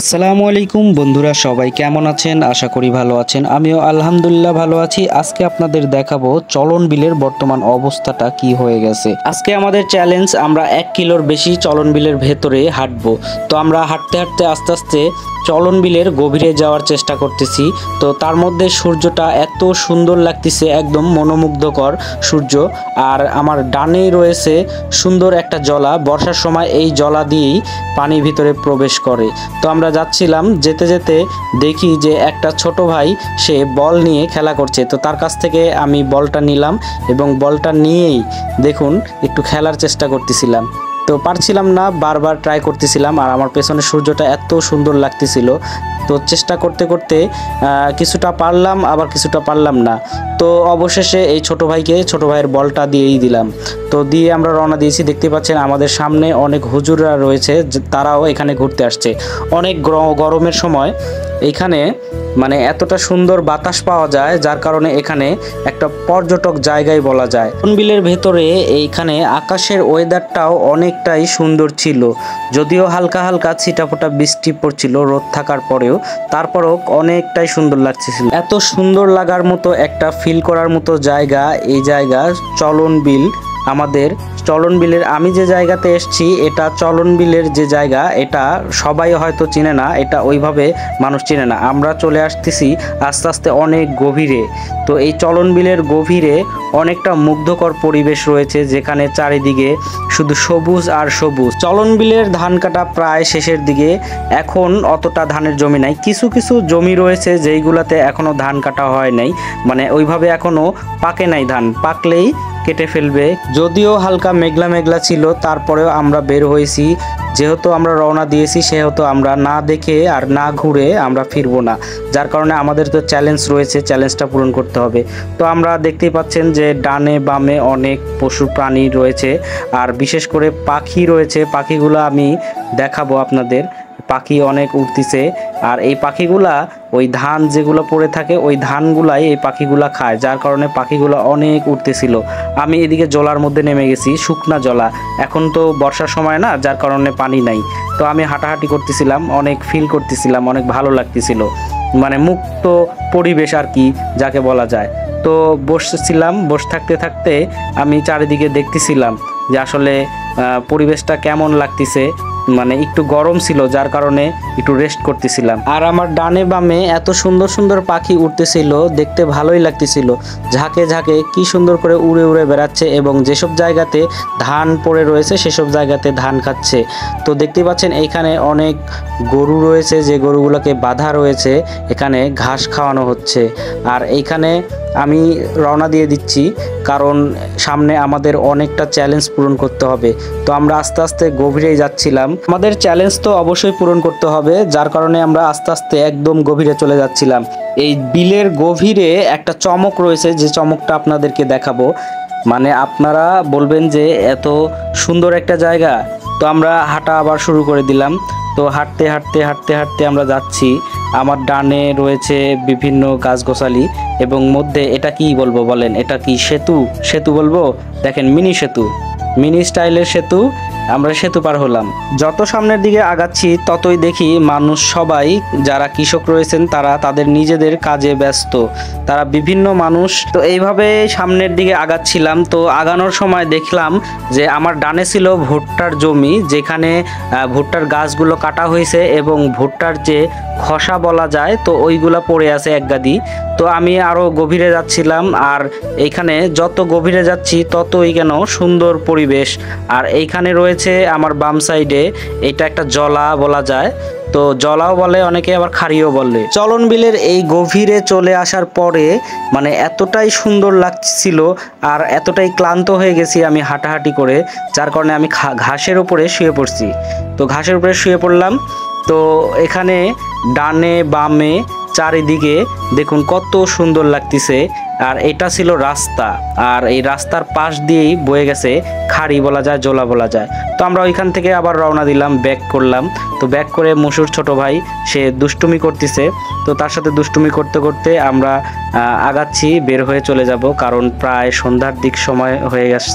আসসালামু আলাইকুম বন্ধুরা, সবাই কেমন আছেন? আশা করি ভালো আছেন। আমিও আলহামদুলিল্লাহ ভালো আছি। আজকে আপনাদের দেখাবো চলন বিলের বর্তমান অবস্থাটা কি হয়ে গেছে। আজকে আমাদের চ্যালেঞ্জ, আমরা 1 কিলোর বেশি চলন বিলের ভেতরে হাঁটবো। তো আমরা হাঁটতে হাঁটতে আস্তে আস্তে চলন বিলের গভীরে যাওয়ার চেষ্টা করতেছি। তো তার মধ্যে সূর্যটা এত সুন্দর লাগতেছে, একদম মনোমুগ্ধকর সূর্য। আর আমার ডানেই রয়েছে সুন্দর একটা জলা, বর্ষার সময় এই জলা দিয়েই পানির ভিতরে প্রবেশ করে। তো আমরা যাচ্ছিলাম, যেতে যেতে দেখি যে একটা ছোট ভাই সে বল নিয়ে খেলা করছে। তো তার কাছ থেকে আমি বলটা নিলাম এবং বলটা নিয়েই দেখুন একটু খেলার চেষ্টা করতেছিলাম। তো পারছিলাম না, বারবার ট্রাই করতেছিলাম। আর আমার পেছনে সূর্যটা এত সুন্দর লাগতেছিল। তো চেষ্টা করতে করতে কিছুটা পারলাম, আবার কিছুটা পারলাম না। তো অবশেষে এই ছোট ভাইয়ের বলটা দিয়েই দিলাম। তো দিয়ে আমরা রওনা দিয়েছি। দেখতে পাচ্ছেন আমাদের সামনে অনেক হুজুররা রয়েছে, তারাও এখানে ঘুরতে আসছে। অনেক গরমের সময় এইখানে মানে এতটা সুন্দর বাতাস পাওয়া যায়, যার কারণে এখানে একটা পর্যটক জায়গায় বলা যায়। বিলের ভেতরে এইখানে আকাশের ওয়েদারটাও অনেকটাই সুন্দর ছিল, যদিও হালকা হালকা ছিটাফোটা বৃষ্টি পড়ছিল রোদ থাকার পরেও, তারপরও অনেকটাই সুন্দর লাগছিল। এত সুন্দর লাগার মতো একটা ফিল করার মতো জায়গা এই জায়গা চলন বিল। আমাদের চলন বিলের, আমি যে জায়গাতে এসেছি এটা চলন বিলের যে জায়গা, এটা সবাই হয়তো চিনে না, এটা ওইভাবে মানুষ চিনে না। আমরা চলে আসতেছি আস্তে আস্তে অনেক গভীরে। তো এই চলন বিলের গভীরে অনেকটা মুগ্ধকর পরিবেশ রয়েছে, যেখানে চারিদিকে শুধু সবুজ আর সবুজ। চলন বিলের ধান কাটা প্রায় শেষের দিকে, এখন অতটা ধানের জমি নাই। কিছু কিছু জমি রয়েছে যেইগুলাতে এখনো ধান কাটা হয় নাই, মানে ওইভাবে এখনো পাকে নাই ধান, পাকলেই কেটে ফেলবে। যদিও হালকা মেঘলা মেঘলা ছিল, তারপরেও আমরা বের হয়েছি। যেহেতু আমরা রওনা দিয়েছি, সেহেতু আমরা না দেখে আর না ঘুরে আমরা ফিরবো না, যার কারণে আমাদের তো চ্যালেঞ্জ রয়েছে, চ্যালেঞ্জটা পূরণ করতে হবে। তো আমরা দেখতেই পাচ্ছেন যে ডানে বামে অনেক পশু প্রাণী রয়েছে, আর বিশেষ করে পাখি রয়েছে। পাখিগুলো আমি দেখাবো আপনাদের। পাখি অনেক উঠতেছে, আর এই পাখিগুলা ওই ধান যেগুলো পড়ে থাকে ওই ধানগুলাই এই পাখিগুলা খায়, যার কারণে পাখিগুলো অনেক উঠতেছিল। আমি এদিকে জলার মধ্যে নেমে গেছি, শুকনা জলা। এখন তো বর্ষার সময় না, যার কারণে পানি নাই। তো আমি হাঁটাহাঁটি করতেছিলাম, অনেক ফিল করতেছিলাম, অনেক ভালো লাগতেছিল, মানে মুক্ত পরিবেশ আর কি যাকে বলা যায়। তো বসেছিলাম, বসে থাকতে থাকতে আমি চারিদিকে দেখতেছিলাম যে আসলে পরিবেশটা কেমন লাগতেছে। মানে একটু গরম ছিল, যার কারণে একটু রেস্ট করতেছিলাম। আর আমার ডানে বামে এত সুন্দর সুন্দর পাখি উঠতেছিল, দেখতে ভালোই লাগতেছিল। ঝাঁকে ঝাঁকে কি সুন্দর করে উড়ে উড়ে বেড়াচ্ছে, এবং যেসব জায়গাতে ধান পড়ে রয়েছে সেসব জায়গাতে ধান খাচ্ছে। তো দেখতে পাচ্ছেন এইখানে অনেক গরু রয়েছে, যে গরুগুলোকে বাঁধা রয়েছে, এখানে ঘাস খাওয়ানো হচ্ছে। আর এইখানে আমি রওনা দিয়ে দিচ্ছি, কারণ সামনে আমাদের অনেকটা চ্যালেঞ্জ পূরণ করতে হবে। তো আমরা আস্তে আস্তে গভীরে যাচ্ছিলাম। আমাদের চ্যালেঞ্জ তো অবশ্যই পূরণ করতে হবে, যার কারণে আমরা আস্তে আস্তে একদম গভীরে চলে যাচ্ছিলাম। এই বিলের গভীরে একটা চমক রয়েছে, যে চমকটা আপনাদেরকে দেখাবো। মানে আপনারা বলবেন যে এত সুন্দর একটা জায়গা। তো আমরা হাঁটা আবার শুরু করে দিলাম। তো হাঁটতে হাঁটতে হাঁটতে হাঁটতে আমরা যাচ্ছি। আমার ডানে রয়েছে বিভিন্ন গাছগাছালি, এবং মধ্যে এটা কি বলবো বলেন, এটা কি সেতু বলবো? দেখেন, মিনি সেতু, মিনি স্টাইলের সেতু। আমরা সেতু পার হলাম। যত সামনের দিকে আগাচ্ছি ততই দেখি মানুষ সবাই, যারা কৃষক রয়েছেন, তারা তাদের নিজেদের কাজে ব্যস্ত, তারা বিভিন্ন মানুষ। তো এইভাবে সামনের দিকে আগাচ্ছিলাম। তো আগানোর সময় দেখলাম যে আমার ডানে ছিল ভুট্টার জমি, যেখানে ভুট্টার গাছগুলো কাটা হয়েছে, এবং ভুট্টার যে খসা বলা যায়, তো ওইগুলা পড়ে আছে এক গাদি। তো আমি আরো গভীরে যাচ্ছিলাম, আর এইখানে যত গভীরে যাচ্ছি ততই কেন সুন্দর পরিবেশ। আর এইখানে রয়েছে আমার বাম সাইডে, এটা একটা জলা বলা যায়। তো জলাও বলে অনেকে, আবার খাড়িও বলে। চলন বিলের এই গভীরে চলে আসার পরে মানে এতটাই সুন্দর লাগছিল, আর এতটাই ক্লান্ত হয়ে গেছি আমি হাঁটাহাঁটি করে, যার কারণে আমি ঘাসের উপরে শুয়ে পড়ছি। তো ঘাসের উপরে শুয়ে পড়লাম। তো এখানে ডানে বামে চারিদিকে দেখুন কত সুন্দর লাগতেছে। আর এটা ছিল রাস্তা, আর এই রাস্তার পাশ দিয়েই বয়ে গেছে খাড়ি বলা যায়, জলা বলা যায়। তো আমরা ওইখান থেকে আবার রওনা দিলাম, ব্যাক করলাম। তো ব্যাক করে মসুর ছোট ভাই সে দুষ্টুমি করতেছে, তো তার সাথে দুষ্টুমি করতে করতে আমরা আগাচ্ছি, বের হয়ে চলে যাব, কারণ প্রায় সন্ধ্যার দিক সময় হয়ে গেছে।